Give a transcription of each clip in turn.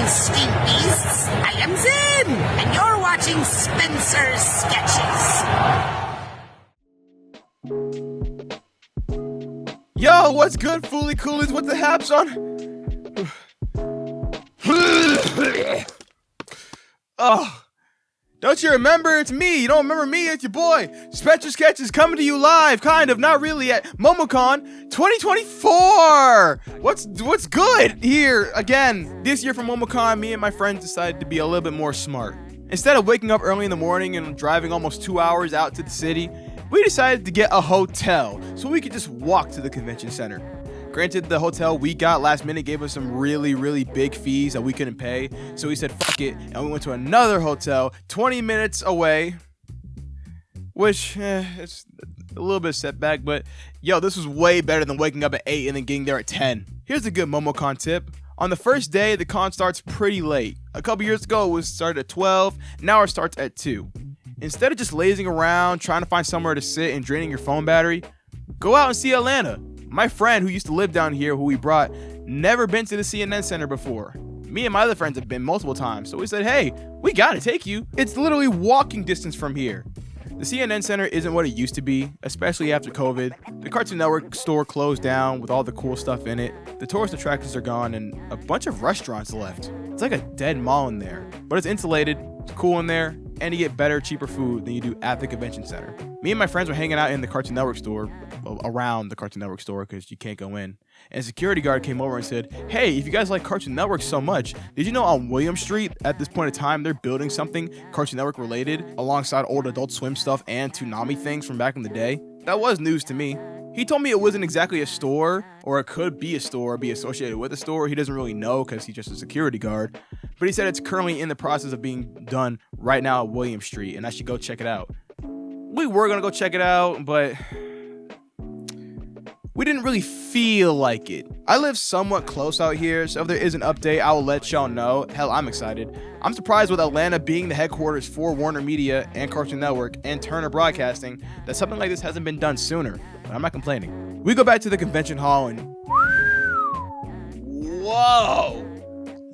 stink beasts. I am Zen, and you're watching Spencer's Sketches. Yo, what's good, Fooly Coolies? What the haps on? Oh, don't you remember? It's me. You don't remember me? It's your boy. Spencer Sketches coming to you live, kind of, not really, at MOMOCON 2024. What's good here? Again, this year for MOMOCON, me and my friends decided to be a little bit more smart. Instead of waking up early in the morning and driving almost 2 hours out to the city, we decided to get a hotel so we could just walk to the convention center. Granted, the hotel we got last minute gave us some really big fees that we couldn't pay, so we said fuck it, and we went to another hotel 20 minutes away, which, it's a little bit of setback, but yo, this was way better than waking up at 8 and then getting there at 10. Here's a good MOMOCON tip. On the first day, the con starts pretty late. A couple years ago, it was started at 12, now it starts at 2. Instead of just lazing around, trying to find somewhere to sit and draining your phone battery, go out and see Atlanta. My friend who used to live down here, who we brought, never been to the CNN Center before. Me and my other friends have been multiple times, so we said, hey, we gotta take you. It's literally walking distance from here. The CNN Center isn't what it used to be, especially after COVID. The Cartoon Network store closed down with all the cool stuff in it. The tourist attractions are gone and a bunch of restaurants left. It's like a dead mall in there, but it's insulated, it's cool in there, and you get better, cheaper food than you do at the convention center. Me and my friends were hanging out in the Cartoon Network store, around the Cartoon Network store because you can't go in. And a security guard came over and said, hey, if you guys like Cartoon Network so much, did you know on William Street at this point in time they're building something Cartoon Network related alongside old Adult Swim stuff and Toonami things from back in the day? That was news to me. He told me it wasn't exactly a store, or it could be a store, or be associated with a store. He doesn't really know because he's just a security guard. But he said it's currently in the process of being done right now at William Street, and I should go check it out. We were going to go check it out, but we didn't really feel like it. I live somewhat close out here, so if there is an update, I will let y'all know. Hell, I'm excited. I'm surprised with Atlanta being the headquarters for Warner Media and Cartoon Network and Turner Broadcasting that something like this hasn't been done sooner, but I'm not complaining. We go back to the convention hall and whoa!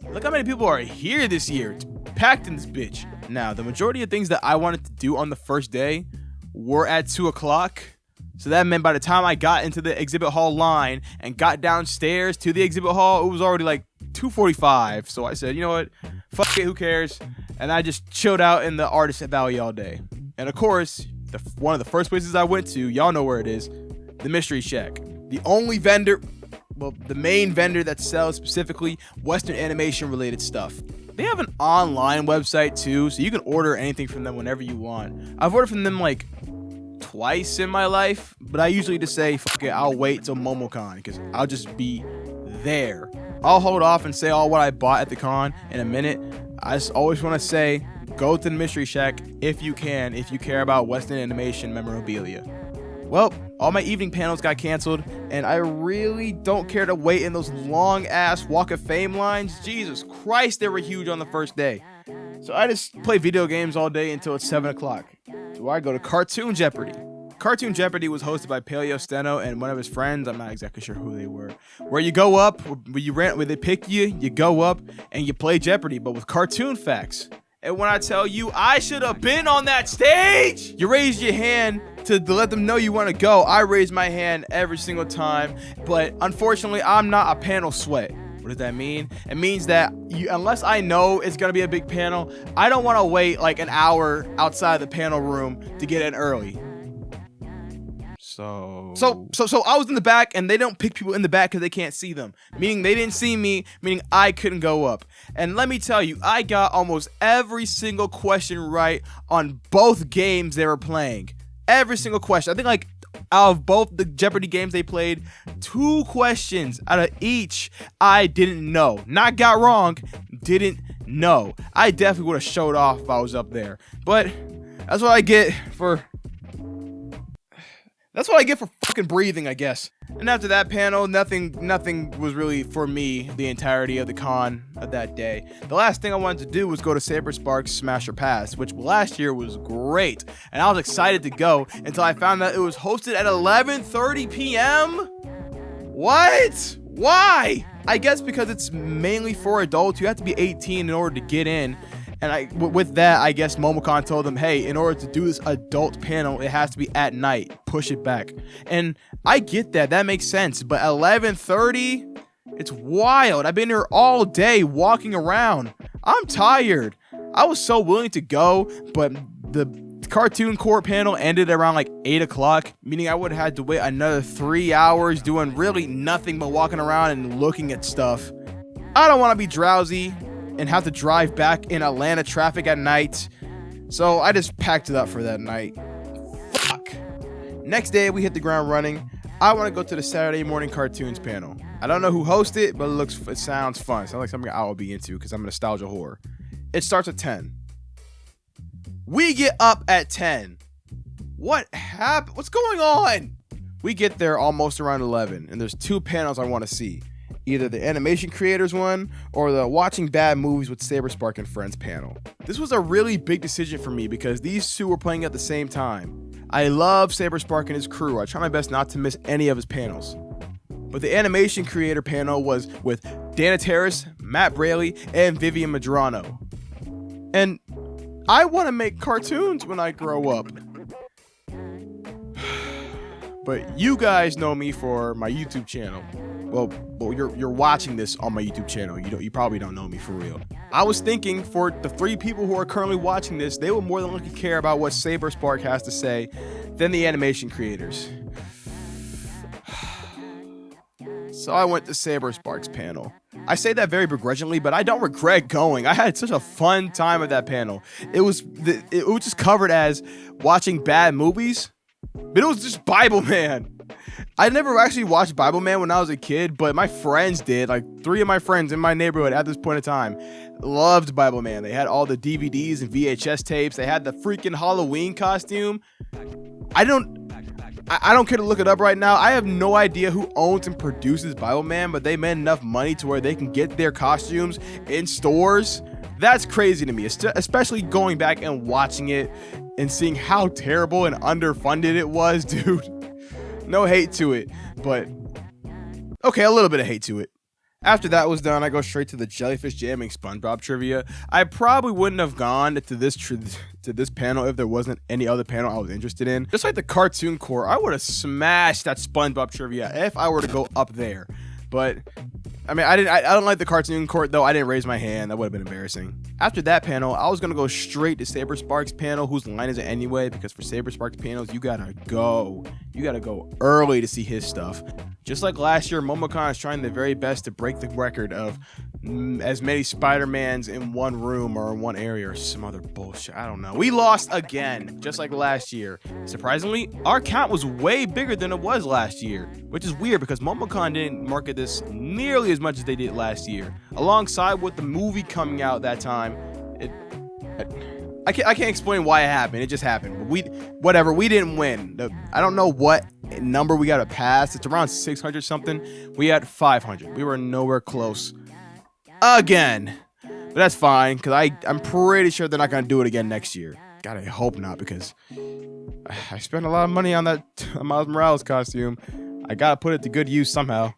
Look how many people are here this year. It's packed in this bitch. Now, the majority of things that I wanted to do on the first day were at 2 o'clock. So that meant by the time I got into the exhibit hall line and got downstairs to the exhibit hall, it was already like 2:45. So I said, you know what? Fuck it, who cares? And I just chilled out in the Artist Valley all day. And of course, one of the first places I went to, y'all know where it is, the Mystery Shack. The only vendor, well, the main vendor that sells specifically Western animation related stuff. They have an online website too, so you can order anything from them whenever you want. I've ordered from them like twice in my life, but I usually just say, fuck it, I'll wait till MOMOCON because I'll just be there. I'll hold off and say all what I bought at the con in a minute. I just always want to say, go to the Mystery Shack if you can, if you care about Western animation memorabilia. Well, all my evening panels got canceled, and I really don't care to wait in those long-ass Walk of Fame lines. Jesus Christ, they were huge on the first day. So I just play video games all day until it's 7 o'clock. So I go to Cartoon Jeopardy. Cartoon Jeopardy was hosted by Paleo Steno and one of his friends. I'm not exactly sure who they were. Where you go up, where they pick you, you go up, and you play Jeopardy, but with cartoon facts. And when I tell you, I should have been on that stage! You raise your hand to let them know you want to go. I raise my hand every single time, but unfortunately, I'm not a panel sweat. What does that mean? It means that unless I know it's going to be a big panel, I don't want to wait like an hour outside the panel room to get in early. So I was in the back, and they don't pick people in the back because they can't see them. Meaning they didn't see me, meaning I couldn't go up. And let me tell you, I got almost every single question right on both games they were playing. Every single question. I think like out of both the Jeopardy games they played, 2 questions out of each I didn't know. Not got wrong, didn't know. I definitely would have showed off if I was up there. But that's what I get for fucking breathing, I guess. And after that panel, nothing was really for me the entirety of the con of that day. The last thing I wanted to do was go to Saber Sparks Smash or Pass, which last year was great. And I was excited to go until I found out it was hosted at 11:30 p.m. What? Why? I guess because it's mainly for adults, you have to be 18 in order to get in. And with that, I guess MOMOCON told them, hey, in order to do this adult panel, it has to be at night. Push it back. And I get that. That makes sense. But 11:30, it's wild. I've been here all day walking around. I'm tired. I was so willing to go, but the cartoon court panel ended around like 8 o'clock, meaning I would have had to wait another 3 hours doing really nothing but walking around and looking at stuff. I don't want to be drowsy and have to drive back in Atlanta traffic at night, so I just packed it up for that night. Fuck. Next day, we hit the ground running. I want to go to the Saturday morning cartoons panel. I don't know who hosts it, but it sounds fun. It sounds like something I will be into because I'm a nostalgia whore. It starts at 10. We get up at 10. What happened? What's going on? We get there almost around 11, and there's 2 panels I want to see. Either the animation creators one or the watching bad movies with Saberspark and Friends panel. This was a really big decision for me because these 2 were playing at the same time. I love Saberspark and his crew. I try my best not to miss any of his panels. But the animation creator panel was with Dana Terrace, Matt Braley, and Vivian Madrano. And I want to make cartoons when I grow up. But you guys know me for my YouTube channel. Well, you're watching this on my YouTube channel. You probably don't know me for real. I was thinking for the 3 people who are currently watching this, they will more than likely care about what Saberspark has to say than the animation creators. So I went to Saberspark's panel. I say that very begrudgingly, but I don't regret going. I had such a fun time at that panel. It was just covered as watching bad movies, but it was just Bible Man. I never actually watched Bible Man when I was a kid, but my friends did. Like 3 of my friends in my neighborhood at this point in time loved Bible Man. They had all the DVDs and VHS tapes. They had the freaking Halloween costume. I don't care to look it up right now. I have no idea who owns and produces Bible Man, but they made enough money to where they can get their costumes in stores. That's crazy to me, especially going back and watching it and seeing how terrible and underfunded it was, dude. No hate to it, but okay, a little bit of hate to it. After that was done, I go straight to the Jellyfish Jamming SpongeBob trivia. I probably wouldn't have gone to this panel if there wasn't any other panel I was interested in. Just like the cartoon core, I would have smashed that SpongeBob trivia if I were to go up there. But I mean, I don't like the cartoon court though. I didn't raise my hand. That would have been embarrassing. After that panel, I was gonna go straight to Saberspark's panel, whose line is it anyway? Because for Saberspark's panels, you gotta go early to see his stuff. Just like last year, MOMOCON is trying their very best to break the record of as many Spider-Mans in one room or in one area or some other bullshit. I don't know. We lost again, just like last year. Surprisingly, our count was way bigger than it was last year, which is weird because MOMOCON didn't market this nearly as much as they did last year. Alongside with the movie coming out that time, I can't explain why it happened. It just happened. But we didn't win. I don't know what number we got to pass. It's around 600 something. We had 500. We were nowhere close again. But that's fine because I'm pretty sure they're not going to do it again next year. God, I hope not, because I spent a lot of money on that Miles Morales costume. I got to put it to good use somehow.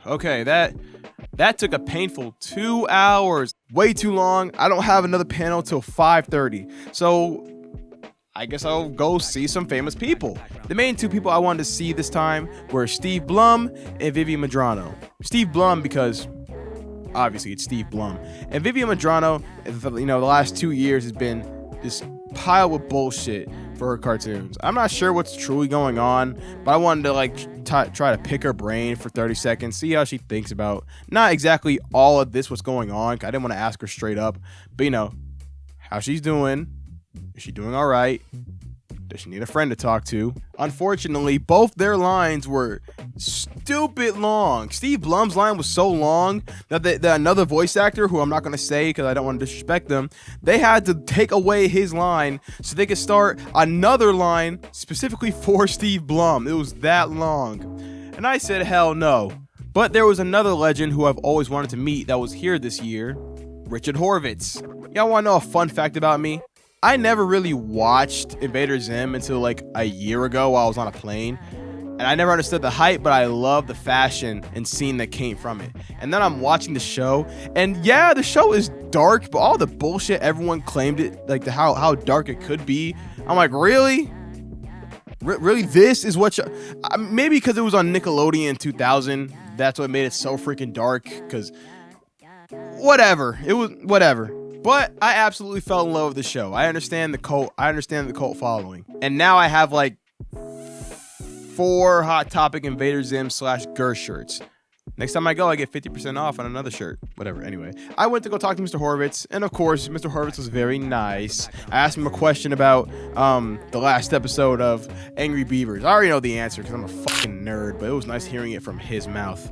Okay, that took a painful 2 hours. Way too long. I don't have another panel till 5:30. So I guess I'll go see some famous people. The main 2 people I wanted to see this time were Steve Blum and Vivian Madrano. Steve Blum because obviously it's Steve Blum. And Vivian Madrano, the last 2 years has been this pile with bullshit for her cartoons. I'm not sure what's truly going on, but I wanted to try to pick her brain for 30 seconds, see how she thinks about not exactly all of this, what's going on. I didn't want to ask her straight up, but how she's doing. Is she doing all right? Does she need a friend to talk to? Unfortunately, both their lines were stupid long. Steve Blum's line was so long that another voice actor, who I'm not going to say because I don't want to disrespect them, they had to take away his line so they could start another line specifically for Steve Blum. It was that long. And I said, hell no. But there was another legend who I've always wanted to meet that was here this year, Richard Horvitz. Y'all want to know a fun fact about me? I never really watched Invader Zim until a year ago while I was on a plane. And I never understood the hype, but I love the fashion and scene that came from it. And then I'm watching the show, and yeah, the show is dark, but all the bullshit everyone claimed it, like how dark it could be. I'm like, really? Really, this is what maybe because it was on Nickelodeon in 2000, that's what made it so freaking dark, because whatever, it was whatever. But I absolutely fell in love with the show. I understand the cult following, and now I have like 4 Hot Topic Invader Zim / Gur shirts. Next time I go, I get 50% off on another shirt. Whatever. Anyway, I went to go talk to Mr. Horvitz, and of course, Mr. Horvitz was very nice. I asked him a question about the last episode of Angry Beavers. I already know the answer because I'm a fucking nerd, but it was nice hearing it from his mouth.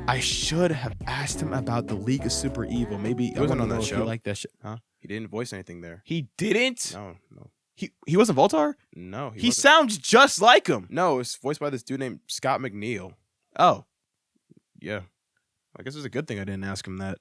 I should have asked him about the League of Super Evil. Maybe he wasn't on that show. Like that shit, huh? He didn't voice anything there. He didn't? No. He wasn't Voltar? No, he sounds just like him. No, it's voiced by this dude named Scott McNeil. Oh. Yeah. I guess it's a good thing I didn't ask him that.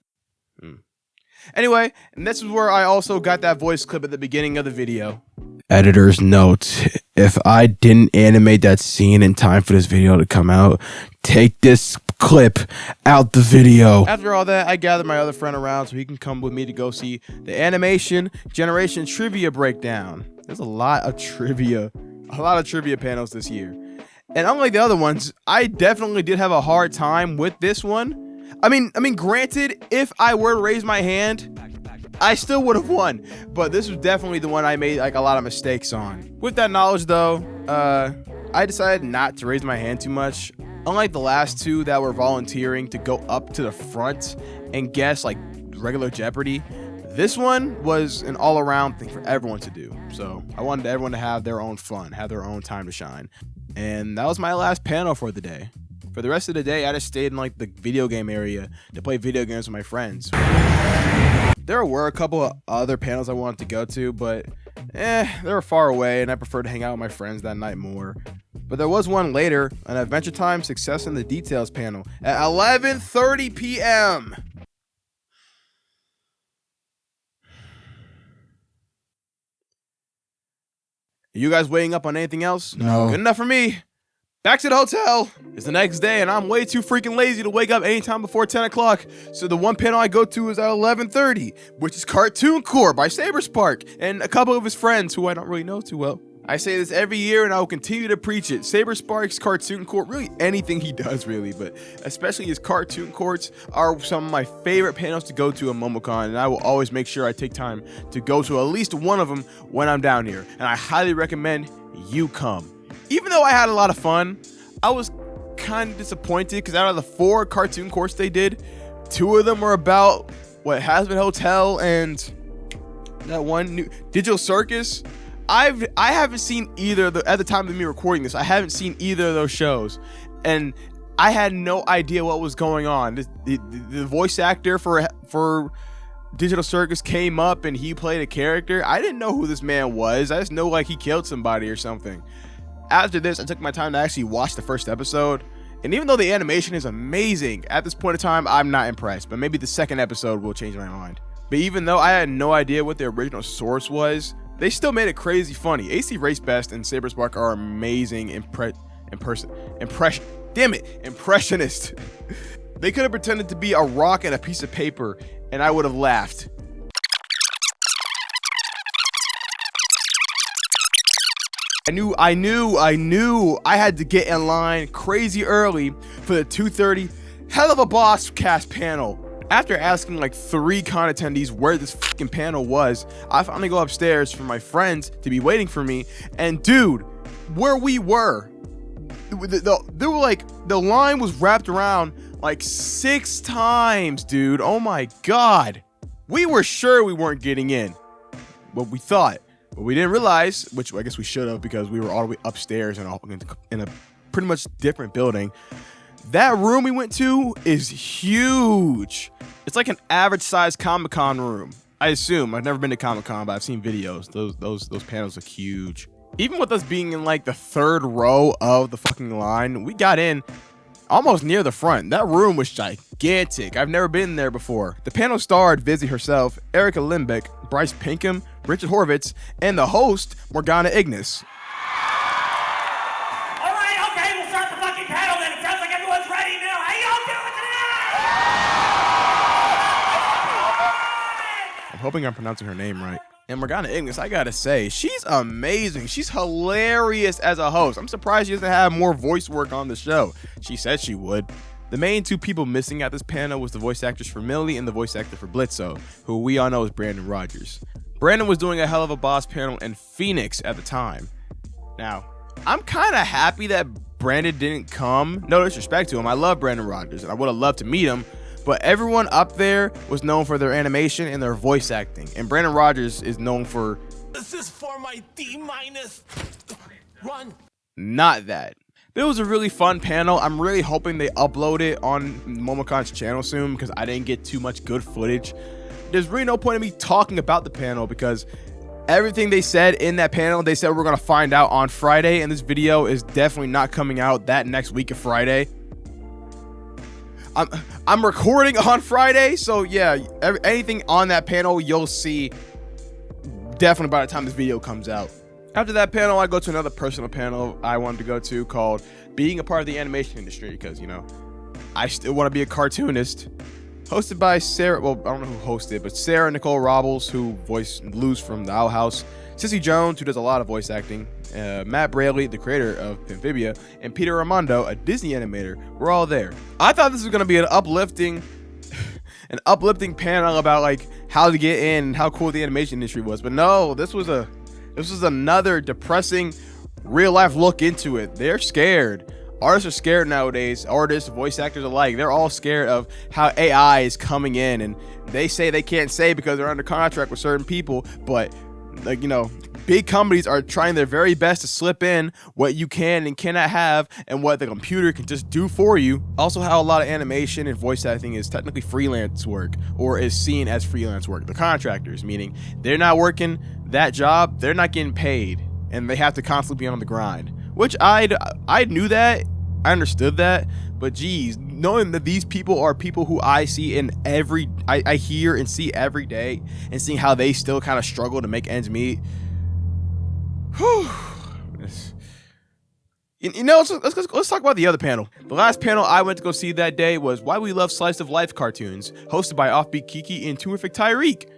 Anyway, and this is where I also got that voice clip at the beginning of the video. Editor's note. If I didn't animate that scene in time for this video to come out, take this clip out the video. After all that, I gathered my other friend around so he can come with me to go see the Animation Generation Trivia Breakdown. There's a lot of trivia panels this year. And unlike the other ones, I definitely did have a hard time with this one. I mean, granted, if I were to raise my hand, I still would have won. But this was definitely the one I made like a lot of mistakes on. With that knowledge, though, I decided not to raise my hand too much. Unlike the last 2 that were volunteering to go up to the front and guess like regular Jeopardy, this one was an all-around thing for everyone to do. So I wanted everyone to have their own fun, have their own time to shine. And that was my last panel for the day. For the rest of the day, I just stayed in like the video game area to play video games with my friends. There were a couple of other panels I wanted to go to, but they were far away, and I preferred to hang out with my friends that night more. But there was one later, an Adventure Time Success in the Details panel at 11:30 p.m. Are you guys waiting up on anything else? No. Good enough for me. Back to the hotel. It's the next day, and I'm way too freaking lazy to wake up anytime before 10 o'clock. So the one panel I go to is at 11:30, which is Cartoon Corps by Saberspark and a couple of his friends who I don't really know too well. I say this every year, and I will continue to preach it. Saberspark's Cartoon Corps, really anything he does, really, but especially his Cartoon Courts are some of my favorite panels to go to at MOMOCON, and I will always make sure I take time to go to at least one of them when I'm down here, and I highly recommend you come. Even though I had a lot of fun, I was kind of disappointed because out of the 4 Cartoon Courts they did, 2 of them were about what Hazbin Hotel and that one new Digital Circus. I haven't seen either at the time of me recording this. I haven't seen either of those shows, and I had no idea what was going on. The voice actor for Digital Circus came up and he played a character. I didn't know who this man was. I just know like he killed somebody or something. After this, I took my time to actually watch the first episode, and even though the animation is amazing, at this point in time, I'm not impressed, but maybe the second episode will change my mind. But even though I had no idea what the original source was, they still made it crazy funny. AC Race Best and Saberspark are amazing impressionist. They could have pretended to be a rock and a piece of paper, and I would have laughed. I knew I had to get in line crazy early for the 2:30 Helluva Boss cast panel. After asking like 3 con attendees where this fucking panel was, I finally go upstairs for my friends to be waiting for me. And dude, where we were, they were like, the line was wrapped around like 6 times, dude. Oh my God. We were sure we weren't getting in. What we thought. But we didn't realize, which I guess we should have because we were all the way upstairs in a pretty much different building. That room we went to is huge. It's like an average sized Comic-Con room. I assume. I've never been to Comic-Con, but I've seen videos. Those panels are huge. Even with us being in like the 3rd row of the fucking line, we got in almost near the front. That room was gigantic. I've never been there before. The panel starred Vizzy herself, Erica Limbeck, Bryce Pinkham, Richard Horvitz, and the host, Morgana Ignis. All right, okay, we'll start the hoping I'm pronouncing her name right. And Morgana Ignis, I gotta say, she's amazing. She's hilarious as a host. I'm surprised she doesn't have more voice work on the show. She said she would. The main two people missing at this panel was the voice actress for Millie and the voice actor for Blitzo, who we all know is Brandon Rogers. Brandon was doing a Helluva Boss panel in Phoenix at the time. Now, I'm kind of happy that Brandon didn't come. No disrespect to him. I love Brandon Rogers and I would have loved to meet him. But everyone up there was known for their animation and their voice acting. And Brandon Rogers is known for... This is for my D-. Run. Not that. But it was a really fun panel. I'm really hoping they upload it on MOMOCON's channel soon because I didn't get too much good footage. There's really no point in me talking about the panel because everything they said in that panel, they said we're going to find out on Friday. And this video is definitely not coming out that next week of Friday. I'm recording on Friday, so yeah, anything on that panel you'll see definitely by the time this video comes out. After that panel, I go to another personal panel I wanted to go to called Being a Part of the Animation Industry, because, you know, I still want to be a cartoonist. Hosted by Sarah, well, I don't know who hosted, but Sarah Nicole Robles, who voiced Luz from the Owl House, Sissy Jones, who does a lot of voice acting, Matt Braley, the creator of Amphibia, and Peter Armando, a Disney animator, were all there. I thought this was going to be an uplifting panel about like how to get in and how cool the animation industry was, but no, this was another depressing real life look into it. They're scared. Artists are scared nowadays. Artists, voice actors alike, they're all scared of how AI is coming in, and they say they can't say because they're under contract with certain people, but like, you know, big companies are trying their very best to slip in what you can and cannot have and what the computer can just do for you. Also, how a lot of animation and voice acting is technically freelance work or is seen as freelance work. The contractors, meaning they're not working that job, they're not getting paid, and they have to constantly be on the grind. Which I knew that, I understood that, but geez, knowing that these people are people who I see I hear and see every day, and seeing how they still kind of struggle to make ends meet. Whew. You know, let's talk about the other panel. The last panel I went to go see that day was Why We Love Slice of Life cartoons, hosted by Offbeat Kiki and Tumblr Tyreek.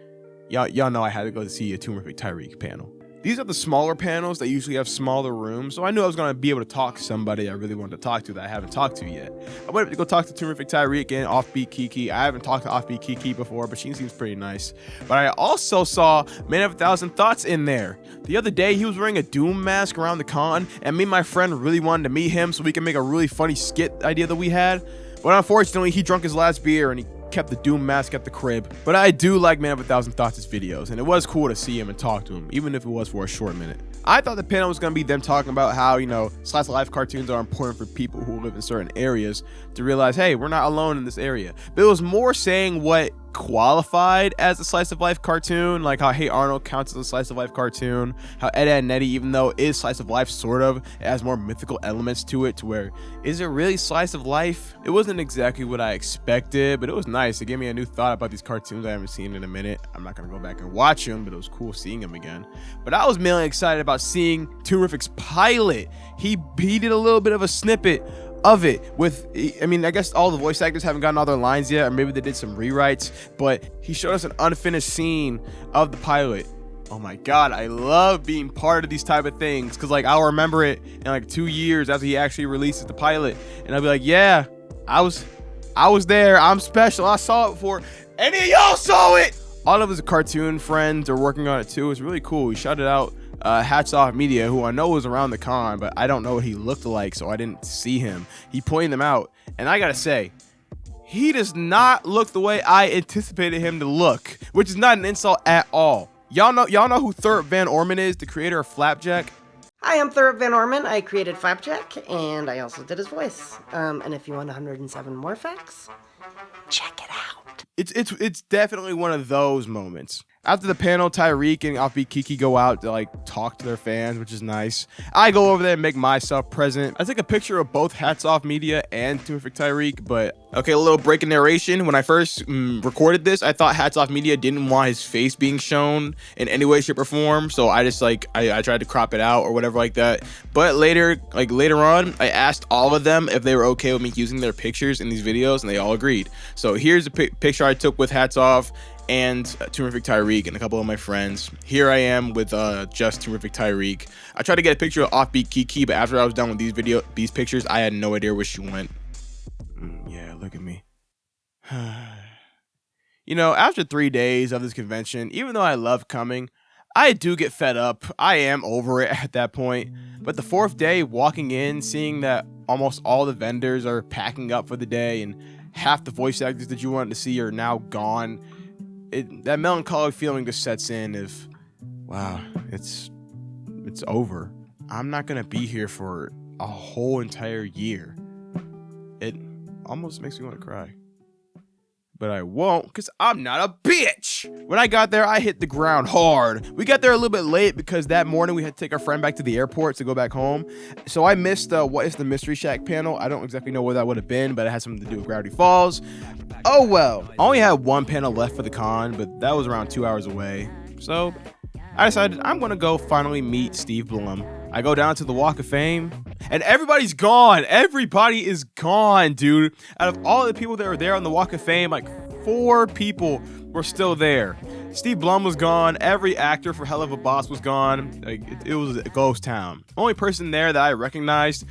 Y'all know I had to go to see a Tumblr Tyreek panel. These are the smaller panels that usually have smaller rooms, so I knew I was going to be able to talk to somebody I really wanted to talk to that I haven't talked to yet. I went to go talk to Terrific Tyreek and Offbeat Kiki. I haven't talked to Offbeat Kiki before, but she seems pretty nice. But I also saw Man of 1,000 Thoughts in there. The other day, he was wearing a Doom mask around the con, and me and my friend really wanted to meet him so we can make a really funny skit idea that we had. But unfortunately, he drunk his last beer and he kept the Doom mask at the crib. But I do like Man of 1,000 Thoughts' videos, and it was cool to see him and talk to him, even if it was for a short minute. I thought the panel was going to be them talking about how, you know, slice of life cartoons are important for people who live in certain areas to realize, hey, we're not alone in this area. But it was more saying what qualified as a slice of life cartoon, like how Hey Arnold counts as a slice of life cartoon, how Eddy and Eddy, even though it is slice of life, sort of, it has more mythical elements to it, to where, is it really slice of life? It wasn't exactly what I expected, but it was nice. It gave me a new thought about these cartoons I haven't seen in a minute. I'm not gonna go back and watch them, but it was cool seeing them again. But I was mainly excited about seeing Terrific's pilot. He did a little bit of a snippet of it with, I mean, I guess all the voice actors haven't gotten all their lines yet, or maybe they did some rewrites, but he showed us an unfinished scene of the pilot. Oh my god, I love being part of these type of things, because like I'll remember it in like 2 years after he actually releases the pilot, and I'll be like, yeah, I was there, I'm special, I saw it before any of y'all saw it. All of his cartoon friends are working on it too. It's really cool. He shouted out Hats Off Media, who I know was around the con, but I don't know what he looked like, so I didn't see him. He pointed them out, and I gotta say, he does not look the way I anticipated him to look, which is not an insult at all. Y'all know who Thurp Van Orman is, the creator of Flapjack? Hi, I'm Thurp Van Orman. I created Flapjack, and I also did his voice. And if you want 107 more facts, check it out. It's definitely one of those moments. After the panel, Tyreek and Offbeat Kiki go out to like talk to their fans, which is nice. I go over there and make myself present. I take a picture of both Hats Off Media and Terrific Tyreek, but okay, a little break in narration. When I first recorded this, I thought Hats Off Media didn't want his face being shown in any way, shape, or form, so I just like, I tried to crop it out or whatever like that. But later on, I asked all of them if they were okay with me using their pictures in these videos, and they all agreed. So here's a picture I took with Hats Off, and Terrific Tyreek and a couple of my friends. Here I am with just Terrific Tyreek. I tried to get a picture of Offbeat Kiki, but after I was done with these pictures, I had no idea where she went. Yeah, look at me. You know, after 3 days of this convention, even though I love coming, I do get fed up. I am over it at that point. But the 4th day, walking in, seeing that almost all the vendors are packing up for the day and half the voice actors that you wanted to see are now gone, that melancholy feeling just sets in of, wow, it's over. I'm not going to be here for a whole entire year. It almost makes me want to cry. But I won't, because I'm not a bitch. When I got there, I hit the ground hard. We got there a little bit late because that morning we had to take our friend back to the airport to go back home. So I missed What is the Mystery Shack panel. I don't exactly know where that would have been, but it had something to do with Gravity Falls. Oh well. I only had one panel left for the con, but that was around 2 hours away. So I decided I'm going to go finally meet Steve Blum. I go down to the Walk of Fame, and everybody's gone. Everybody is gone, dude. Out of all the people that were there on the Walk of Fame, like 4 people were still there. Steve Blum was gone. Every actor for Helluva Boss was gone. Like, it was a ghost town. The only person there that I recognized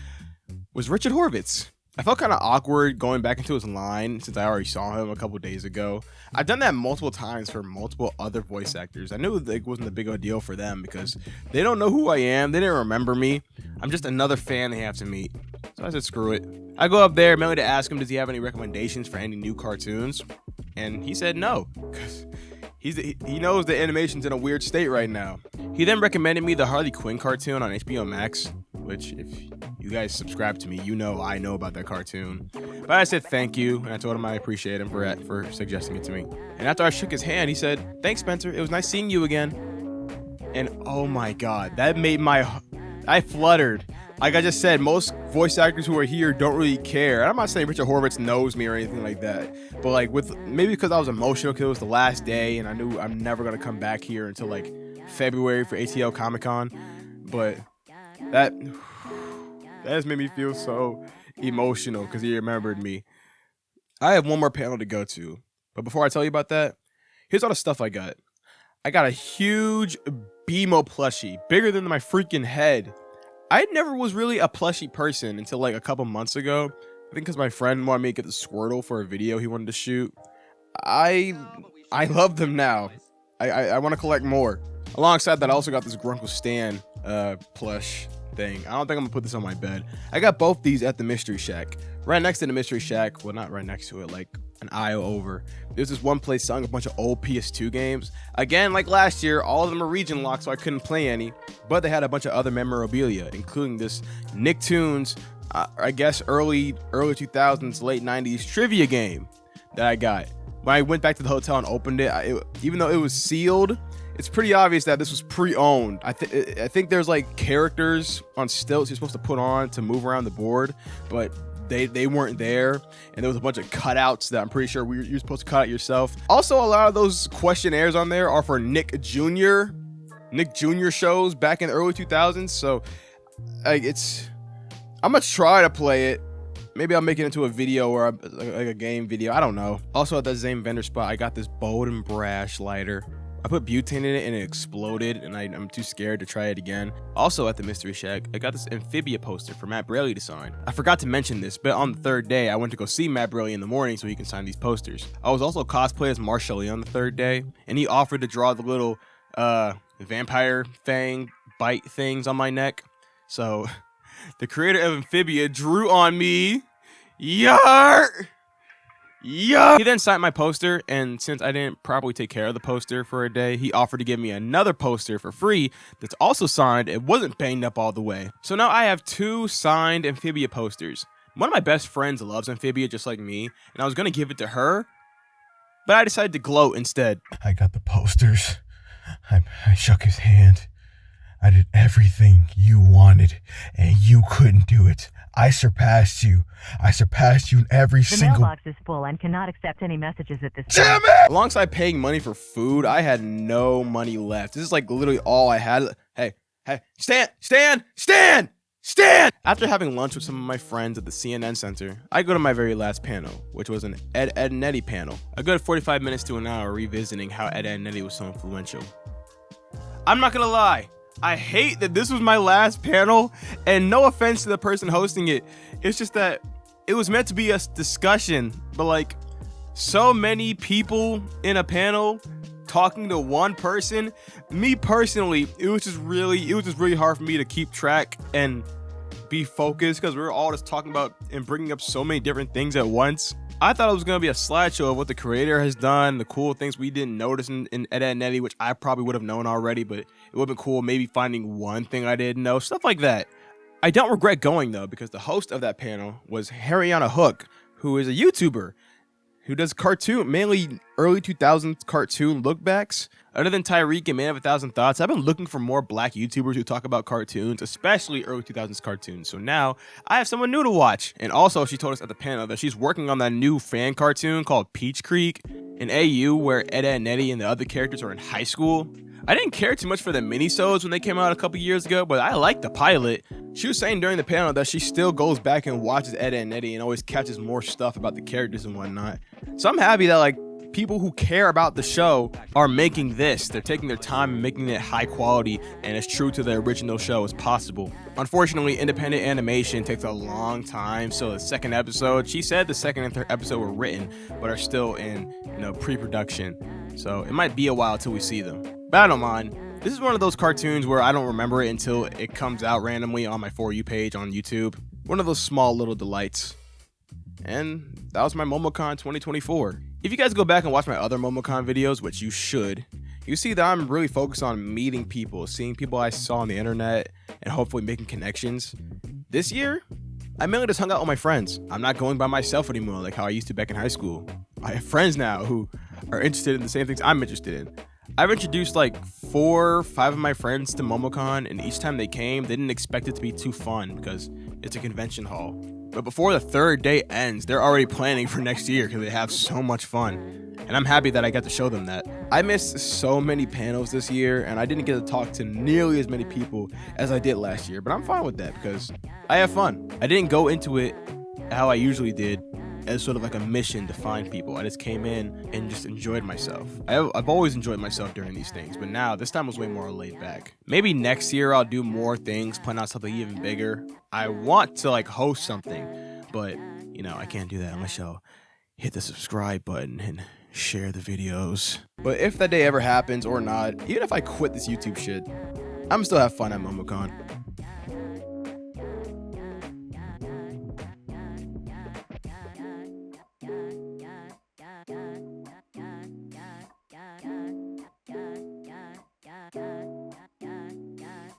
was Richard Horvitz. I felt kind of awkward going back into his line since I already saw him a couple days ago. I've done that multiple times for multiple other voice actors. I knew it wasn't a big of a deal for them because they don't know who I am. They didn't remember me. I'm just another fan they have to meet. So I said, screw it. I go up there mainly to ask him, does he have any recommendations for any new cartoons? And he said no, because he knows the animation's in a weird state right now. He then recommended me the Harley Quinn cartoon on HBO Max, which if you guys subscribe to me, you know I know about that cartoon. But I said thank you, and I told him I appreciate him for suggesting it to me. And after I shook his hand, he said, thanks, Spencer. It was nice seeing you again. And oh my God, that made I fluttered. Like I just said, most voice actors who are here don't really care. And I'm not saying Richard Horvitz knows me or anything like that. But like maybe because I was emotional because it was the last day and I knew I'm never going to come back here until like February for ATL Comic-Con. But that has made me feel so emotional because he remembered me. I have one more panel to go to. But before I tell you about that, here's all the stuff I got. I got a huge BMO plushie, bigger than my freaking head. I never was really a plushie person until like a couple months ago. I think because my friend wanted me to get the Squirtle for a video he wanted to shoot. I love them now. I want to collect more. Alongside that, I also got this Grunkle Stan plush thing. I don't think I'm gonna put this on my bed. I got both these at the Mystery Shack. Right next to the Mystery Shack, well, not right next to it, like an aisle over, there's this one place selling a bunch of old PS2 games. Again, like last year, all of them are region locked, so I couldn't play any, but they had a bunch of other memorabilia, including this Nicktoons, I guess early 2000s, late 90s trivia game that I got. When I went back to the hotel and opened it, even though it was sealed, it's pretty obvious that this was pre-owned. I think there's like characters on stilts you're supposed to put on to move around the board, but they weren't there, and there was a bunch of cutouts that I'm pretty sure you're supposed to cut out yourself. Also, a lot of those questionnaires on there are for Nick Jr. shows back in the early 2000s, so like I'm gonna try to play it. Maybe I'll make it into a video or like a game video. I don't know. Also, at that same vendor spot, I got this Bold and Brash lighter. I put butane in it and it exploded, and I'm too scared to try it again. Also at the Mystery Shack, I got this Amphibia poster for Matt Braley to sign. I forgot to mention this, but on the 3rd day, I went to go see Matt Braley in the morning so he can sign these posters. I was also cosplay as Marshall on the 3rd day, and he offered to draw the little vampire fang bite things on my neck. So the creator of Amphibia drew on me. Yar! Yeah. He then signed my poster, and since I didn't properly take care of the poster for a day, he offered to give me another poster for free that's also signed. It wasn't banged up all the way. So now I have 2 signed Amphibia posters. One of my best friends loves Amphibia just like me, and I was going to give it to her, but I decided to gloat instead. I got the posters. I shook his hand. I did everything you wanted, and you couldn't do it. I surpassed you. I surpassed you in every single... The mailbox is full and cannot accept any messages at this time. Damn it! Alongside paying money for food, I had no money left. This is like literally all I had. Hey, Stan! Stand! After having lunch with some of my friends at the CNN Center, I go to my very last panel, which was an Ed and Eddy panel. A good 45 minutes to an hour revisiting how Ed and Eddy was so influential. I'm not gonna lie, I hate that this was my last panel, and no offense to the person hosting it, it's just that it was meant to be a discussion, but like so many people in a panel talking to one person, me personally, it was just really hard for me to keep track and be focused because we were all just talking about and bringing up so many different things at once. I thought it was going to be a slideshow of what the creator has done, the cool things we didn't notice in Ed and Eddy, which I probably would have known already, but it would have been cool maybe finding one thing I didn't know, stuff like that. I don't regret going though, because the host of that panel was Harriana Hook, who is a YouTuber who does mainly early 2000s cartoon lookbacks. Other than Tyreek and Man of 1,000 Thoughts, I've been looking for more black YouTubers who talk about cartoons, especially early 2000s cartoons. So now I have someone new to watch. And also, she told us at the panel that she's working on that new fan cartoon called Peach Creek in AU, where Ed and Eddy and the other characters are in high school. I didn't care too much for the minisodes when they came out a couple years ago, but I liked the pilot. She was saying during the panel that she still goes back and watches Ed and Eddy and always catches more stuff about the characters and whatnot. So I'm happy that like people who care about the show are making this. They're taking their time and making it high quality and as true to the original show as possible. Unfortunately, independent animation takes a long time, so the second episode, she said the second and third episode were written, but are still in, pre-production. So it might be a while till we see them. But I don't mind. This is one of those cartoons where I don't remember it until it comes out randomly on my For You page on YouTube. One of those small little delights. And that was my MOMOCON 2024. If you guys go back and watch my other MOMOCON videos, which you should, you see that I'm really focused on meeting people, seeing people I saw on the internet, and hopefully making connections. This year, I mainly just hung out with my friends. I'm not going by myself anymore like how I used to back in high school. I have friends now who are interested in the same things I'm interested in. I've introduced like 4 or 5 of my friends to MOMOCON, and each time they came, they didn't expect it to be too fun because it's a convention hall. But before the third day ends, they're already planning for next year because they have so much fun. And I'm happy that I got to show them that. I missed so many panels this year, and I didn't get to talk to nearly as many people as I did last year. But I'm fine with that because I have fun. I didn't go into it how I usually did, as sort of like a mission to find people. I just came in and just enjoyed myself. I've always enjoyed myself during these things, but now this time was way more laid back. Maybe next year I'll do more things, plan out something even bigger. I want to like host something, but I can't do that unless y'all hit the subscribe button and share the videos. But if that day ever happens or not, even if I quit this YouTube shit, I'm still have fun at MOMOCON.